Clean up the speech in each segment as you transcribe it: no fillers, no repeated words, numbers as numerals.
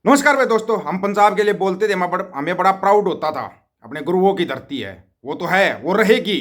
नमस्कार भाई दोस्तों, हम पंजाब के लिए बोलते थे। हमें बड़ा प्राउड होता था। अपने गुरुओं की धरती है, वो तो है, वो रहेगी।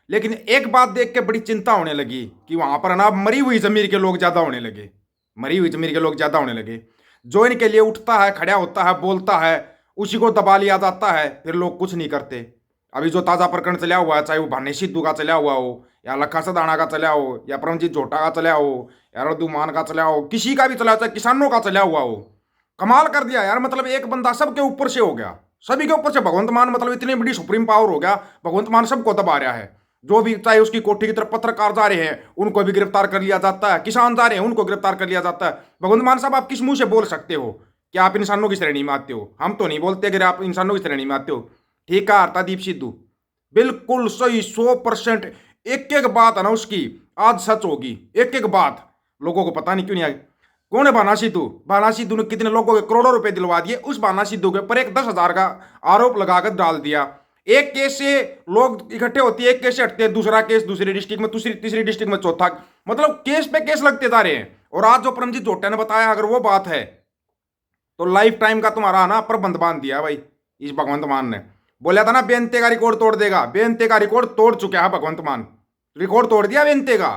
लेकिन एक बात देख के बड़ी चिंता होने लगी कि वहां पर ना मरी हुई जमीर के लोग ज्यादा होने लगे। मरी हुई जमीर के लोग ज्यादा होने लगे। जो इनके लिए उठता है, खड़ा होता है, बोलता है, उसी को दबा लिया जाता है। फिर लोग कुछ नहीं करते। अभी जो ताजा प्रकरण चला हुआ है, चाहे वो भाने सिद्धू का चला हुआ हो, या लखा सदाना का चला हो, या परमजीत जोटा का चला हो, या रद्दू मान का चला हो, किसी का भी चला हो, चाहे किसानों का चला हुआ हो। कमाल कर दिया यार। मतलब एक बंदा सबके ऊपर से हो गया, सभी के ऊपर से भगवंत मान। मतलब इतनी बड़ी सुप्रीम पावर हो गया, भगवंत मान सबको दबा रहा है। जो भी चाहे उसकी कोठी की तरफ पत्रकार जा रहे हैं, उनको भी गिरफ्तार कर लिया जाता है। किसान जा रहे हैं, उनको गिरफ्तार कर लिया जाता है। भगवंत मान साहब, आप किस मुंह से बोल सकते हो कि आप इंसानों की श्रेणी में आते हो? हम तो नहीं बोलते अगर आप इंसानों की श्रेणी में आते हो। ठीक है हरतादीप सिद्धू, बिल्कुल सही, 100%। एक एक बात है ना उसकी आज सच होगी। एक एक बात लोगों को पता नहीं क्यों नहीं आई। कौन है भाना सिद्धू? भाना सिद्धू ने कितने लोगों के करोड़ों रुपए दिलवा दिए। उस भाना सिद्धू के ऊपर एक 10,000 का आरोप लगाकर डाल दिया। एक केस से लोग इकट्ठे होते हैं, एक केस से हटते हैं, दूसरा केस दूसरी डिस्ट्रिक्ट में, दूसरी तीसरी डिस्ट्रिक्ट में, चौथा। मतलब केस पे केस लगते जा रहे हैं। और आज जो परमजीत जोटा ने बताया, अगर वो बात है तो लाइफ टाइम का तुम्हारा ना प्रबंध बांध दिया भाई इस भगवंत मान ने। बोला था ना बेनते का रिकॉर्ड तोड़ देगा, बेनते का रिकॉर्ड तोड़ चुका है भगवंत मान। रिकॉर्ड तोड़ दिया बेनते का।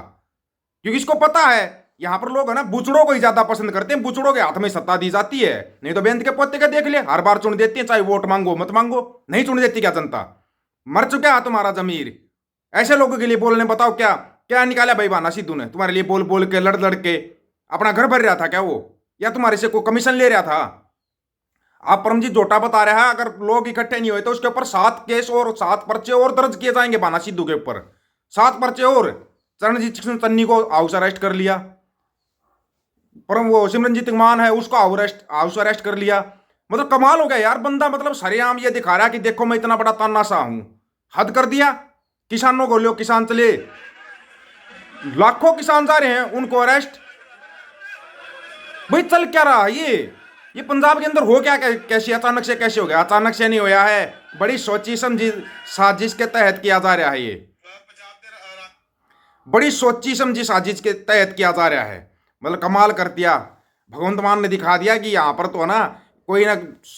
क्योंकि इसको पता है यहां पर लोग है ना बुचड़ों को ही ज्यादा पसंद करते हैं। बुचड़ों के हाथ में सत्ता दी जाती है। नहीं तो बेंत के पोते का देख ले, हर बार चुन देती है, चाहे वोट मांगो मत मांगो, नहीं चुन देती क्या जनता? मर चुका है तुम्हारा जमीर। ऐसे लोगों के लिए बोलने बताओ क्या क्या निकाला भाई भाना सिद्धू ने तुम्हारे लिए? बोल बोल के, लड़ लड़ के अपना घर भर रहा था क्या वो? या तुम्हारे से कोई कमीशन ले रहा था? आप परमजीत जोटा बता रहा है अगर लोग इकट्ठे नहीं हुए तो उसके ऊपर 7 केस और 7 पर्चे और दर्ज किए जाएंगे भाना सिद्धू के ऊपर। 7 पर्चे और। चरणजीत सिंह चन्नी को हाउस अरेस्ट कर लिया। पर वो सिमरनजीत मान है, उसको हाउस अरेस्ट कर लिया। मतलब कमाल हो गया यार। बंदा मतलब सरेआम ये दिखा रहा है कि देखो मैं इतना बड़ा तानाशाह हूं। हद कर दिया। किसानों को लो, किसान चले, लाखों किसान जा रहे हैं, उनको अरेस्ट। भाई चल क्या रहा है ये पंजाब के अंदर हो क्या? कैसे अचानक से कैसे हो गया? अचानक से नहीं होया है, बड़ी सोची समझी साजिश के तहत किया जा रहा है ये। बड़ी सोची समझी साजिश के तहत किया जा रहा है। मतलब कमाल कर दिया। भगवंत मान ने दिखा दिया कि यहाँ पर तो है ना कोई ना,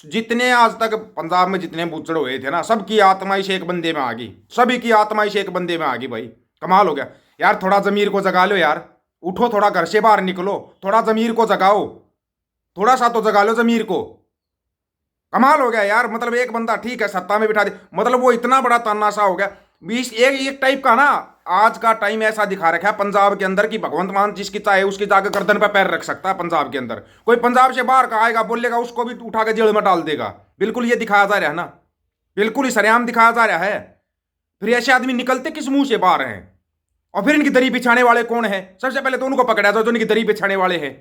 जितने आज तक पंजाब में जितने बूचड़ हुए थे ना, सबकी आत्मा इस एक बंदे में आ गई। सभी की आत्मा इस एक बंदे में आ गई भाई। कमाल हो गया यार। थोड़ा जमीर को जगा लो यार। उठो, थोड़ा घर से बाहर निकलो, थोड़ा जमीर को जगाओ। थोड़ा सा तो जगा लो जमीर को। कमाल हो गया यार। मतलब एक बंदा ठीक है सत्ता में बिठा दे, मतलब वो इतना बड़ा तानाशाह हो गया। बीस एक टाइप का ना आज का टाइम ऐसा दिखा रखा है पंजाब के अंदर कि भगवंत मान जिसकी चाहे उसकी जाकर गर्दन पर पैर रख सकता है पंजाब के अंदर। कोई पंजाब से बाहर का आएगा बोलेगा, उसको भी उठा के जेल में डाल देगा। बिल्कुल ये दिखाया जा रहा है ना, बिल्कुल ही सरेआम दिखाया जा रहा है। फिर ऐसे आदमी निकलते किस मुंह से बाहर हैं? और फिर इनकी दरी बिछाने वाले कौन है? सबसे पहले तो उनको पकड़ा जाओ जो इनकी दरी बिछाने वाले हैं।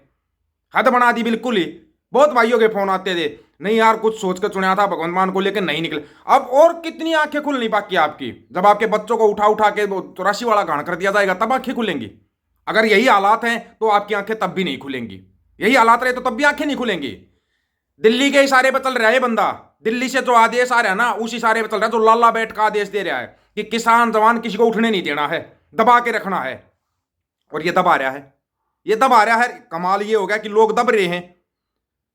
हद बना दी बिल्कुल ही। बहुत भाइयों के फोन आते थे, नहीं यार कुछ सोच कर चुना था भगवंत मान को लेकर, नहीं निकले। अब और कितनी आंखें खुलनी बाकी आपकी? जब आपके बच्चों को उठा उठा के 84 वाला घाण कर दिया जाएगा तब आंखें खुलेंगी। अगर यही हालात हैं तो आपकी आंखें तब भी नहीं खुलेंगी। यही हालात रहे तो तब भी आंखें नहीं खुलेंगी। दिल्ली के इशारे पर चल रहा है बंदा। दिल्ली से जो आदेश आ रहा है ना, उस इशारे पर चल रहा है। जो लाला बैठ का आदेश दे रहा है कि किसान जवान किसी को उठने नहीं देना है, दबा के रखना है। और ये दबा रहा है, ये दबा रहा है। कमाल ये हो गया कि लोग दब रहे हैं।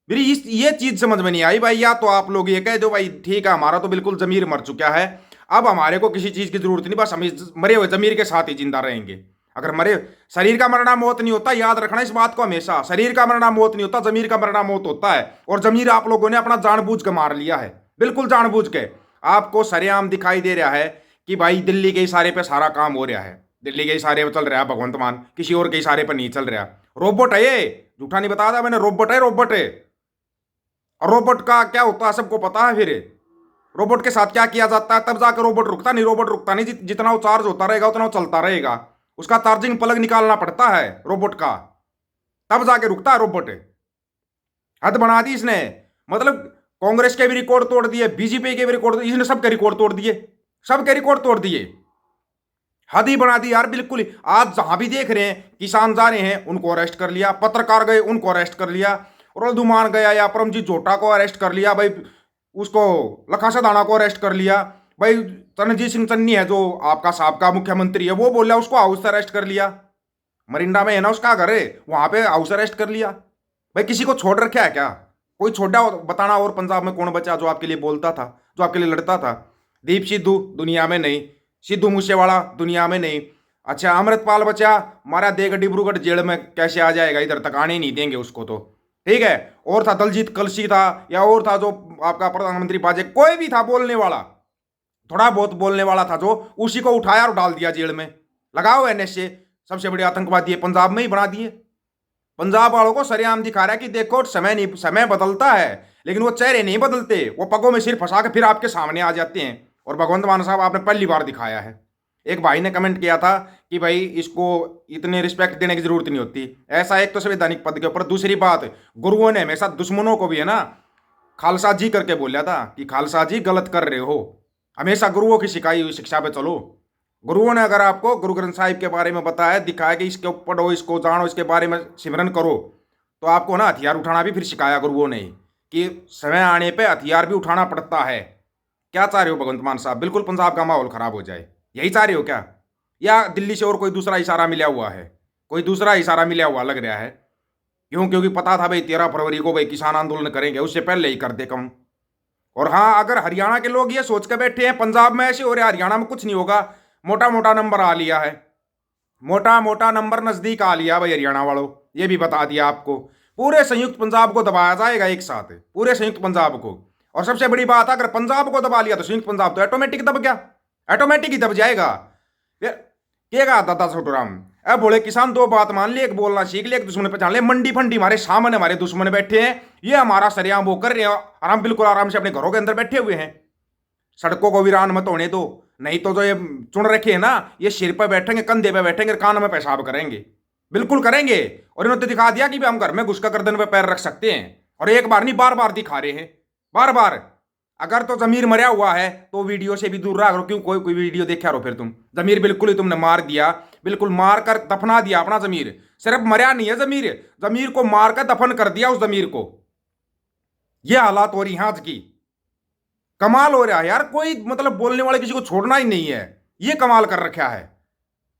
मेरी ये चीज समझ में नहीं आई भाई। या तो आप लोग ये कह दो भाई ठीक है हमारा तो बिल्कुल जमीर मर चुका है, अब हमारे को किसी चीज की जरूरत नहीं, बस हम इस मरे हुए जमीर के साथ ही जिंदा रहेंगे। अगर मरे, शरीर का मरना मौत नहीं होता, याद रखना इस बात को हमेशा। शरीर का मरना मौत नहीं होता, जमीर का मरना मौत होता है। और जमीर आप लोगों ने अपना जानबूझ के मार लिया है, बिल्कुल जानबूझ के। आपको सरेआम दिखाई दे रहा है कि भाई दिल्ली के इशारे पे सारा काम हो रहा है, दिल्ली के इशारे पे चल रहा है भगवंत मान, किसी और के इशारे पर नहीं चल रहा। रोबोट है ये, झूठा नहीं बताया था मैंने। रोबोट है, रोबोट है। और रोबोट का क्या होता है सबको पता है। फिर रोबोट के साथ क्या किया जाता है तब जाकर रोबोट रुकता नहीं। रोबोट रुकता नहीं, जितना वो चार्ज होता रहेगा उतना वो चलता रहेगा। उसका चार्जिंग प्लग निकालना पड़ता है रोबोट का, तब जाके रुकता है रोबोट। हद बना दी इसने। मतलब कांग्रेस के भी रिकॉर्ड तोड़ दिए, बीजेपी के भी रिकॉर्ड, इसने सबके रिकॉर्ड तोड़ दिए, सबके रिकॉर्ड तोड़ दिए। हद ही बना दी यार बिल्कुल ही। आज जहां भी देख रहे हैं किसान जा रहे हैं उनको अरेस्ट कर लिया, पत्रकार गए उनको अरेस्ट कर लिया, रद्दूमान गया या परमजीत जोटा को अरेस्ट कर लिया भाई, उसको लखा सदाना को अरेस्ट कर लिया भाई। चरणजीत सिंह चन्नी है जो आपका साबका मुख्यमंत्री है, वो बोल रहा उसको हाउस अरेस्ट कर लिया। मरिंडा में है ना उसका घर है, वहां पे हाउस अरेस्ट कर लिया। भाई किसी को छोड़ रखा है क्या? कोई छोटा बताना और पंजाब में कौन बचा जो आपके लिए बोलता था, जो आपके लिए लड़ता था? दीप सिद्धू दुनिया में नहीं, सिद्धू मूसेवाला दुनिया में नहीं। अच्छा, अमृतपाल बचा, मारा देगा डिब्रूगढ़ जेल में कैसे आ जाएगा, इधर तक आने ही नहीं देंगे उसको तो, ठीक है। और था दलजीत कलसी था, या और था जो आपका प्रधानमंत्री बाजे, कोई भी था बोलने वाला, थोड़ा बहुत बोलने वाला था, जो उसी को उठाया और डाल दिया जेल में। लगाओ एनएसए, सबसे बड़े आतंकवादी है, पंजाब में ही बना दिए। पंजाब वालों को सरेआम दिखा रहा है कि देखो समय नहीं, समय बदलता है लेकिन वो चेहरे नहीं बदलते, वो पगों में सिर फंसा के फिर आपके सामने आ जाते हैं। और भगवंत मान साहब आपने पहली बार दिखाया है। एक भाई ने कमेंट किया था कि भाई इसको इतने रिस्पेक्ट देने की जरूरत नहीं होती, ऐसा एक तो संवैधानिक पद के ऊपर। दूसरी बात, गुरुओं ने हमेशा दुश्मनों को भी है ना खालसा जी करके बोला था कि खालसा जी गलत कर रहे हो। हमेशा गुरुओं की सिखाई हुई शिक्षा पे चलो। गुरुओं ने अगर आपको गुरु ग्रंथ साहिब के बारे में बताया, दिखाया कि इसके पढ़ो, इसको जानो, इसके बारे में सिमरन करो, तो आपको ना हथियार उठाना भी फिर सिखाया गुरुओं ने कि समय आने पे हथियार भी उठाना पड़ता है। क्या चाह रहे हो भगवंत मान साहब? बिल्कुल पंजाब का माहौल खराब हो जाए, यही चाह रहे हो क्या? या दिल्ली से और कोई दूसरा इशारा मिला हुआ है? कोई दूसरा इशारा मिला हुआ लग रहा है। क्यों? क्योंकि पता था भाई 13 फरवरी को भाई किसान आंदोलन करेंगे, उससे पहले ही कर दे कम। और हाँ, अगर हरियाणा के लोग ये सोच के बैठे हैं पंजाब में ऐसे हो रहा है, हरियाणा में कुछ नहीं होगा, मोटा मोटा नंबर आ लिया है, मोटा मोटा नंबर नजदीक आ लिया भाई हरियाणा वालों, ये भी बता दिया आपको। पूरे संयुक्त पंजाब को दबाया जाएगा एक साथ, पूरे संयुक्त पंजाब को। और सबसे बड़ी बात, अगर पंजाब को दबा लिया तो संयुक्त पंजाब तो ऑटोमेटिक दब गया, ऑटोमेटिक ही दब जाएगा। क्या दादा छोटूराम, अब बोले किसान दो बात मान ली, एक बोलना सीख ले, एक दुश्मन पहचान ले। मंडी फंडी हमारे सामने हमारे दुश्मन बैठे हैं, ये हमारा सरेआम वो कर रहे हैं, आराम बिल्कुल आराम से अपने घरों के अंदर बैठे हुए हैं। सड़कों को वीरान मत होने दो, नहीं तो जो ये चुन रखे हैं ना, ये सिर पर बैठेंगे, कंधे पे बैठेंगे, कान में पेशाब करेंगे, बिल्कुल करेंगे। और इन्होंने दिखा दिया कि हम घर में घुसकर गर्दन पे पैर रख सकते हैं, और एक बार नहीं बार बार दिखा रहे हैं, बार बार। अगर तो जमीर मरा हुआ है तो वीडियो से भी दूर रहा करो। क्यों कोई कोई वीडियो देखा रहो फिर तुम? जमीर बिल्कुल ही तुमने मार दिया, बिल्कुल मार कर दफना दिया अपना जमीर। सिर्फ मरा नहीं है जमीर, जमीर को मार कर दफन कर दिया उस जमीर को। यह हालात हो रही है आज की। कमाल हो रहा है यार, कोई मतलब बोलने वाले किसी को छोड़ना ही नहीं है, ये कमाल कर रखा है।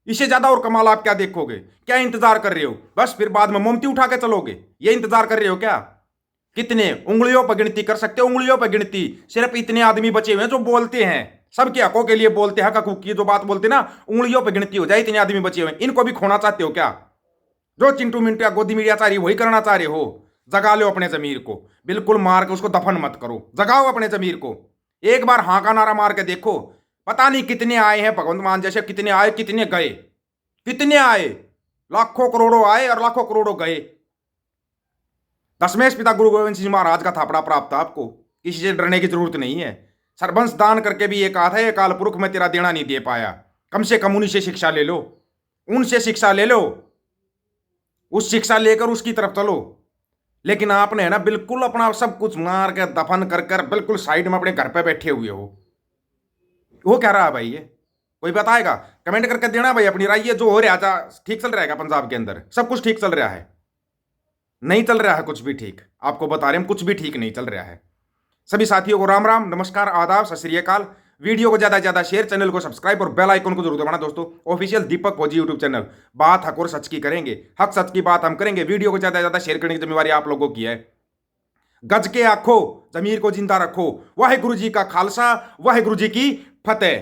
इससे ज्यादा और कमाल आप क्या देखोगे? क्या इंतजार कर रहे हो? बस फिर बाद में मोमती उठा के चलोगे, ये इंतजार कर रहे हो क्या? कितने उंगलियों पर गिनती कर सकते हो, उंगलियों पर गिनती। सिर्फ इतने आदमी बचे हुए हैं जो बोलते हैं, सबके हकों के लिए बोलते हैं, हक हकूक की जो बात बोलते हैं ना, उंगलियों पर गिनती हो जाए, इतने आदमी बचे हुए हैं। इनको भी खोना चाहते हो क्या? जो चिंटू मिंटू या गोदी मीडिया चाह रही वही करना चाह रहे हो? जगा लो अपने जमीर को, बिल्कुल मार के उसको दफन मत करो, जगाओ अपने जमीर को। एक बार हाँ का नारा मार के देखो, पता नहीं कितने आए हैं भगवंत मान जैसे, कितने आए कितने गए, कितने आए, लाखों करोड़ों आए और लाखों करोड़ों गए। दशमेश पिता गुरु गोविंद सिंह महाराज का थापड़ा प्राप्त था आपको, किसी से डरने की जरूरत नहीं है। सरबंश दान करके भी ये कहा था, ये काल पुरुष में तेरा देना नहीं दे पाया, कम से कम उन्हीं से शिक्षा ले लो, उनसे शिक्षा ले लो, उस शिक्षा लेकर उसकी तरफ चलो। लेकिन आपने है ना बिल्कुल अपना सब कुछ मार के दफन कर कर बिल्कुल साइड में अपने घर पे बैठे हुए हो। वो क्या रहा भाई? ये कोई बताएगा? कमेंट करके देना भाई अपनी राय। ये जो हो रहा था ठीक चल रहा है पंजाब के अंदर? सब कुछ ठीक चल रहा है? नहीं चल रहा है कुछ भी ठीक, आपको बता रहे हैं कुछ भी ठीक नहीं चल रहा है। सभी साथियों को राम राम, नमस्कार, आदाब, सत श्री अकाल। वीडियो को ज्यादा से ज्यादा शेयर, चैनल को सब्सक्राइब और बेल आइकन को जरूर दबाना दोस्तों। ऑफिशियल दीपक फौजी यूट्यूब चैनल, बात हक और सच की करेंगे, हक सच की बात हम करेंगे। वीडियो को ज्यादा से ज्यादा शेयर करने की जिम्मेवारी आप लोगों की है। गज के आखो, जमीर को जिंदा रखो। वाहे गुरु जी का खालसा, वाहे गुरु जी की फतेह।